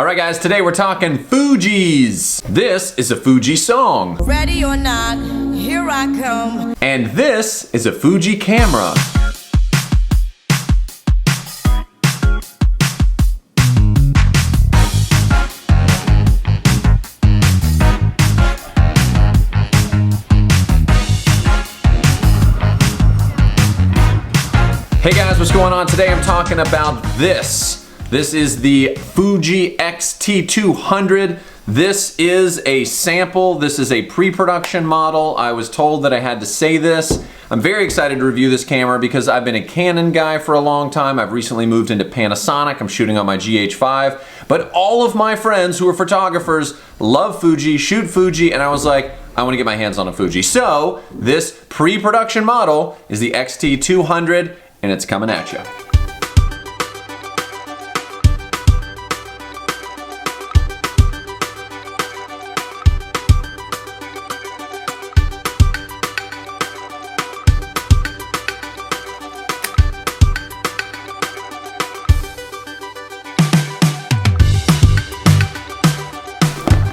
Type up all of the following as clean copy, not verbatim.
Alright guys, today we're talking Fujis. This is a Fuji song. Ready or not, here I come. And this is a Fuji camera. Hey guys, what's going on? Today I'm talking about this. This is the Fuji X-T200. This is a sample. This is a pre-production model. I was told that I had to say this. I'm very excited to review this camera because I've been a Canon guy for a long time. I've recently moved into Panasonic. I'm shooting on my GH5. But all of my friends who are photographers love Fuji, shoot Fuji, and I was like, I want to get my hands on a Fuji. So this pre-production model is the X-T200, and it's coming at you.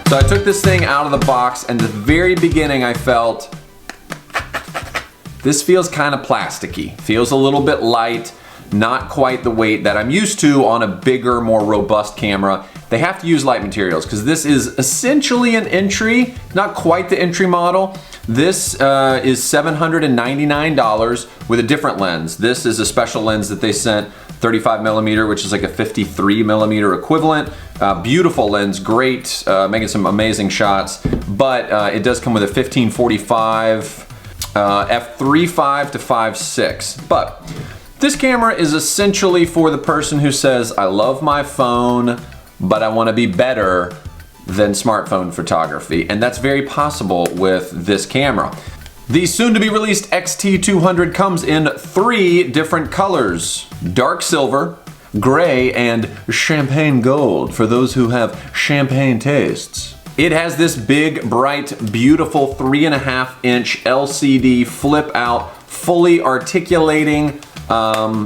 So I took this thing out of the box, and at the very beginning I felt, this feels kind of plasticky. Feels a little bit light, not quite the weight that I'm used to on a bigger, more robust camera. They have to use light materials because this is essentially an entry, not quite the entry model. This is $799 with a different lens. This is a special lens that they sent, 35mm, which is like a 53mm equivalent. Beautiful lens, great, making some amazing shots, but it does come with a 1545 f3.5 to 5.6. But this camera is essentially for the person who says, I love my phone, but I want to be better than smartphone photography, and that's very possible with this camera. The soon-to-be released X-T200 comes in 3 different colors: dark silver, gray, and champagne gold for those who have champagne tastes. It has this big, bright, beautiful 3.5-inch LCD flip-out, fully articulating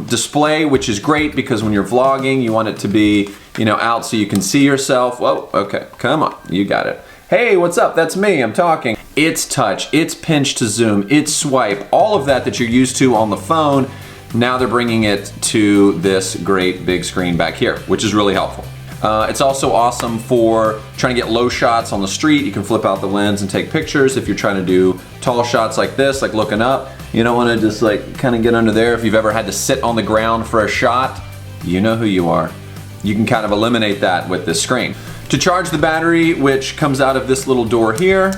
display, which is great because when you're vlogging, you want it to be, out so you can see yourself. Whoa, okay, come on, you got it. Hey, what's up? That's me, I'm talking. It's touch, it's pinch to zoom, it's swipe, all of that you're used to on the phone. Now they're bringing it to this great big screen back here, which is really helpful. It's also awesome for trying to get low shots on the street. You can flip out the lens and take pictures. If you're trying to do tall shots like this, like looking up, you don't want to just like kind of get under there. If you've ever had to sit on the ground for a shot, you know who you are. You can kind of eliminate that with this screen. To charge the battery, which comes out of this little door here,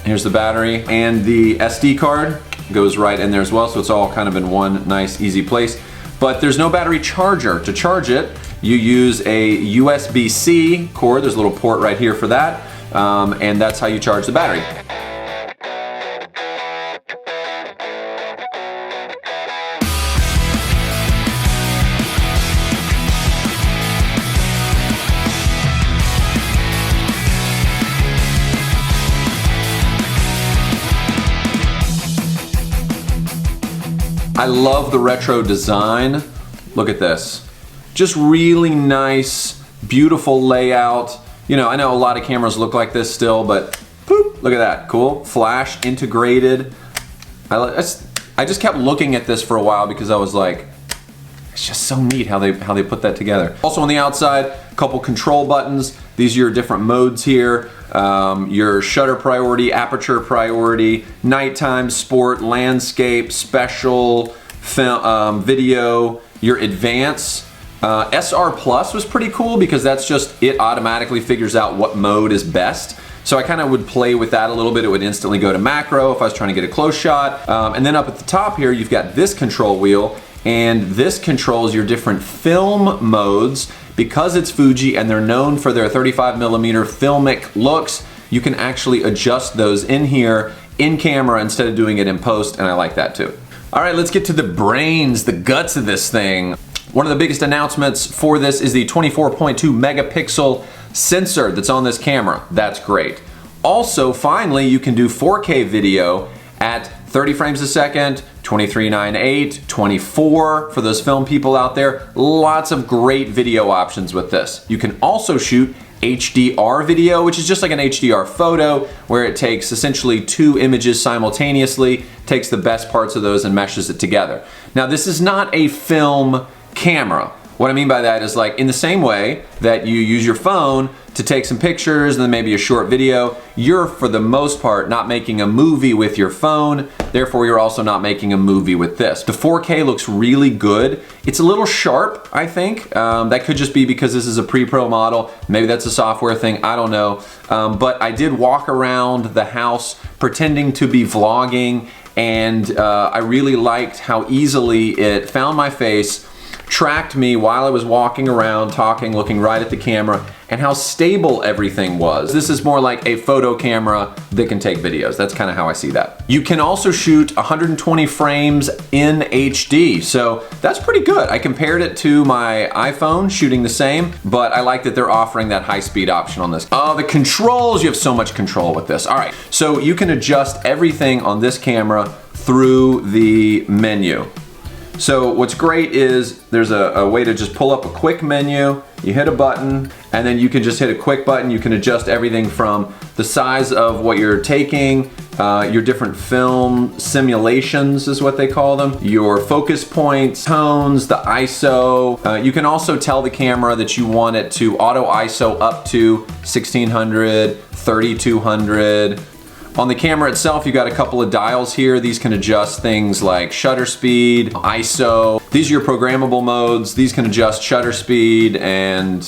here's the battery, and the SD card goes right in there as well, so it's all kind of in one nice, easy place. But there's no battery charger. To charge it, you use a USB-C cord. There's a little port right here for that, and that's how you charge the battery. I love the retro design. Look at this. Just really nice, beautiful layout. I know a lot of cameras look like this still, but boop, look at that, cool. Flash integrated. I just kept looking at this for a while because I was like, it's just so neat how they put that together. Also on the outside, a couple control buttons. These are your different modes here. Your shutter priority, aperture priority, nighttime, sport, landscape, special, film, video, your advance. SR Plus was pretty cool because that's just, it automatically figures out what mode is best. So I kind of would play with that a little bit. It would instantly go to macro if I was trying to get a close shot. And then up at the top here, you've got this control wheel, and this controls your different film modes. Because it's Fuji and they're known for their 35mm filmic looks, you can actually adjust those in here in camera instead of doing it in post, and I like that too. All right, let's get to the brains, the guts of this thing. One of the biggest announcements for this is the 24.2 megapixel sensor that's on this camera. That's great. Also, finally, you can do 4K video at 30 frames a second, 2398, 24 for those film people out there. Lots of great video options with this. You can also shoot HDR video, which is just like an HDR photo where it takes essentially 2 images simultaneously, takes the best parts of those and meshes it together. Now, this is not a film camera. What I mean by that is, like, in the same way that you use your phone to take some pictures and then maybe a short video, you're for the most part not making a movie with your phone, therefore you're also not making a movie with this. The 4K looks really good. It's a little sharp, I think. That could just be because this is a pre-pro model. Maybe that's a software thing, I don't know. But I did walk around the house pretending to be vlogging, and I really liked how easily it found my face, tracked me while I was walking around, talking, looking right at the camera, and how stable everything was. This is more like a photo camera that can take videos. That's kind of how I see that. You can also shoot 120 frames in HD, so that's pretty good. I compared it to my iPhone shooting the same, but I like that they're offering that high-speed option on this. The controls, you have so much control with this. All right, so you can adjust everything on this camera through the menu. So what's great is there's a way to just pull up a quick menu, you hit a button, and then you can just hit a quick button. You can adjust everything from the size of what you're taking, your different film simulations is what they call them, your focus points, tones, the ISO. You can also tell the camera that you want it to auto ISO up to 1600, 3200. On the camera itself, you got a couple of dials here. These can adjust things like shutter speed, ISO. These are your programmable modes. These can adjust shutter speed and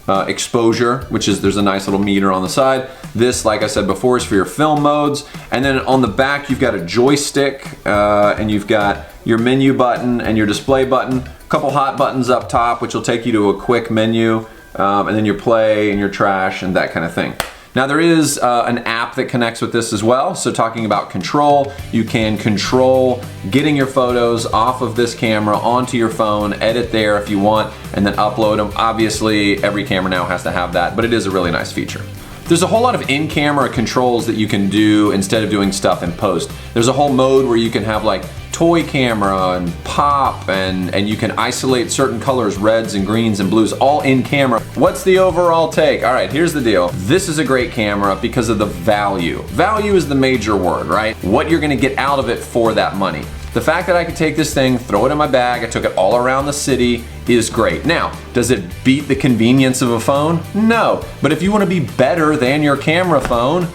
exposure, which is, there's a nice little meter on the side. This, like I said before, is for your film modes. And then on the back, you've got a joystick and you've got your menu button and your display button. A couple hot buttons up top, which will take you to a quick menu, and then your play and your trash and that kind of thing. Now there is an app that connects with this as well. So talking about control, you can control getting your photos off of this camera onto your phone, edit there if you want, and then upload them. Obviously, every camera now has to have that, but it is a really nice feature. There's a whole lot of in-camera controls that you can do instead of doing stuff in post. There's a whole mode where you can have like toy camera and pop, and you can isolate certain colors, reds and greens and blues, all in camera. What's the overall take? All right, here's the deal. This is a great camera because of the value. Value is the major word, right? What you're gonna get out of it for that money. The fact that I could take this thing, throw it in my bag, I took it all around the city, is great. Now, does it beat the convenience of a phone? No, but if you wanna be better than your camera phone,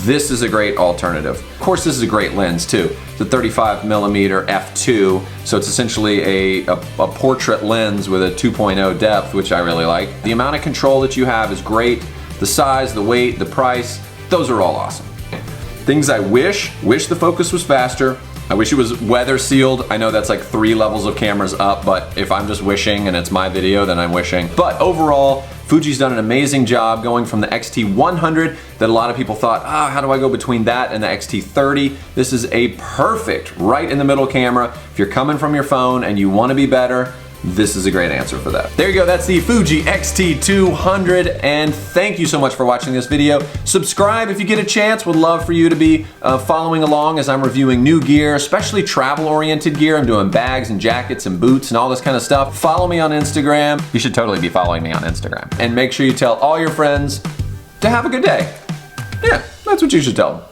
this is a great alternative. Of course, this is a great lens too. It's a 35mm f2, so it's essentially a portrait lens with a 2.0 depth, which I really like. The amount of control that you have is great. The size, the weight, the price, those are all awesome. Things I wish the focus was faster. I wish it was weather sealed. I know that's like 3 levels of cameras up, but if I'm just wishing and it's my video, then I'm wishing. But overall, Fuji's done an amazing job going from the X-T200 that a lot of people thought, how do I go between that and the X-T30? This is a perfect right in the middle camera. If you're coming from your phone and you want to be better, this is a great answer for that. There you go, that's the Fuji X-T200, and thank you so much for watching this video. Subscribe if you get a chance. Would love for you to be following along as I'm reviewing new gear, especially travel-oriented gear. I'm doing bags and jackets and boots and all this kind of stuff. Follow me on Instagram. You should totally be following me on Instagram. And make sure you tell all your friends to have a good day. Yeah, that's what you should tell them.